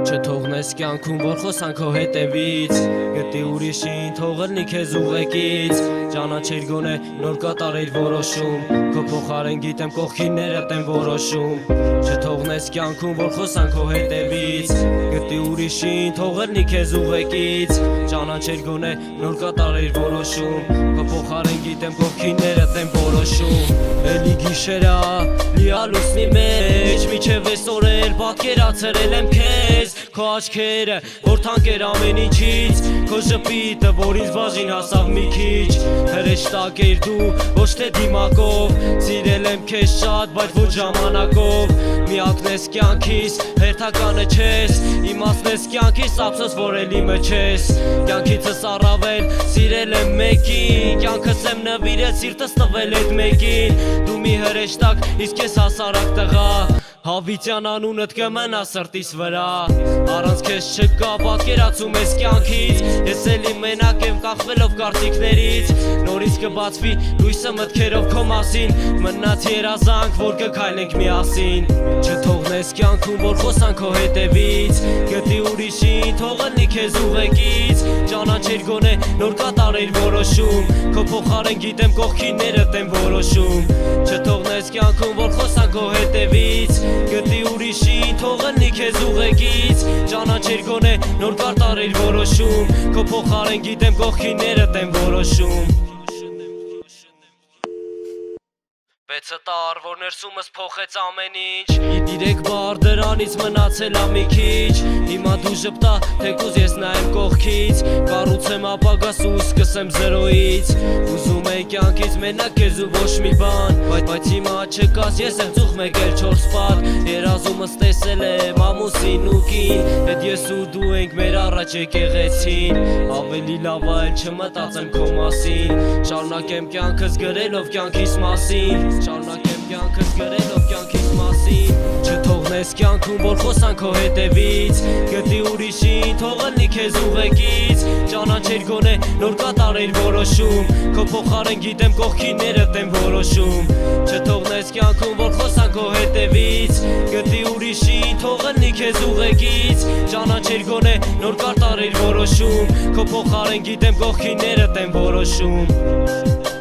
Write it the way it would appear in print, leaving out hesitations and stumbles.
Չթողնես կյանքում, որ խոսան քո հետևից Գտի ուրիշին թողնի քեզ ուղեկից Ճանաչիր գոնե նոր կատարիր որոշում Քո փոխարեն գիտեմ կողքիններդ են որոշում Չթողնես կյանքում, որ խոսան քո հետևից Գտի ուրիշին թողնի քեզ ուղեկից Ճանաչիր գոնե նոր կատարիր որոշում Քո փոխարեն գիտեմ կողքիններդ են որոշում Էլի գիշերա լիա լուսնի մեջ Միջև այսօր էլ պատկերացրել եմ քեզ Քո աչքերը, որ թանկ էր ամեն ինչից Քո ժպիտը, որ ինձ բաժին հասավ մի քիչ Հրեշտակ էր դու, ոչ թե դիմակով Սիրել եմ քեզ շատ, բայց ոչ ժամանակով Միակն ես կյանքիս, հերթականը չես Իմացնես կյանքիս, ափսոս որ էլի մեջ ես Կյանքիցս առավել, սիրել եմ մեկին Կյանքս եմ նվիրել, սիրտս տվել էդ մեկին Դու մի հրեշտակ, իսկ ես հասարակ տղա Հավիտյան անունդ կմնա սրտիս վրա Առանց քեզ չկա պատկերացում ես կյանքից Ես էլի մենակ եմ կախվելով կարծիքներից Նորից կբացվի լույսը մտքերով քո մասին Մնաց երազանք, որ կքայլենք միասին Չթողնես կյանքում, որ խոսան քո հետևից Գտի ուրիշին, թողնի քեզ ուղեկից Ճանաչիր գոնե նոր կատարիր որոշում Քո փոխարեն գիտեմ կողքիններդ են որոշում Չթողնես կյանքում, որ խոսան քո հետևից Գտի ուրիշին, թողնի քեզ ուղեկից Ճանաչիր գոնե նոր կատարիր որոշում Քո փոխարեն գիտեմ կողքիններդ են որոշում Վեցը տար, որ ներսումս փոխեց ամեն ինչ Իրեք բար դրանից մնացել ա մի քիչ Հիմա դու ժպտա, թեկուզ ես նայեմ կողքից Կառուցեմ ապագաս ու սկսեմ զրոյից Ուզում էի կյանքից մենակ քեզ ու ոչ մի բան Բայց հիմա չկաս, ես եմ ծուխ մեկ էլ 4 պատ Երազումս տեսել եմ ամուսին ու կին Էդ ես ու դու ենք մեր առաջ եկեղեցին Ավելի լավ ա էլ չմտածեմ քո մասին Շարունակեմ կյանքս գրելով կյանքիս մասին Շարունակեմ կյանքս գրելով կյանքիս մասին Չթողնես կյանքում, որ խոսան քո հետևից Գտի ուրիշին, թողնի քեզ ուղեկից Ճանաչիր գոնե նոր կատարիր որոշում Քո փոխարեն գիտեմ կողքիններդ են որոշում Չթողնես կյանքում, որ խոսան քո հետևից Գտի ուրիշին, թողնի քեզ ուղեկից Ճանաչիր գոնե նոր կատարիր որոշում Քո փոխարեն գիտեմ կողքիններդ են որոշում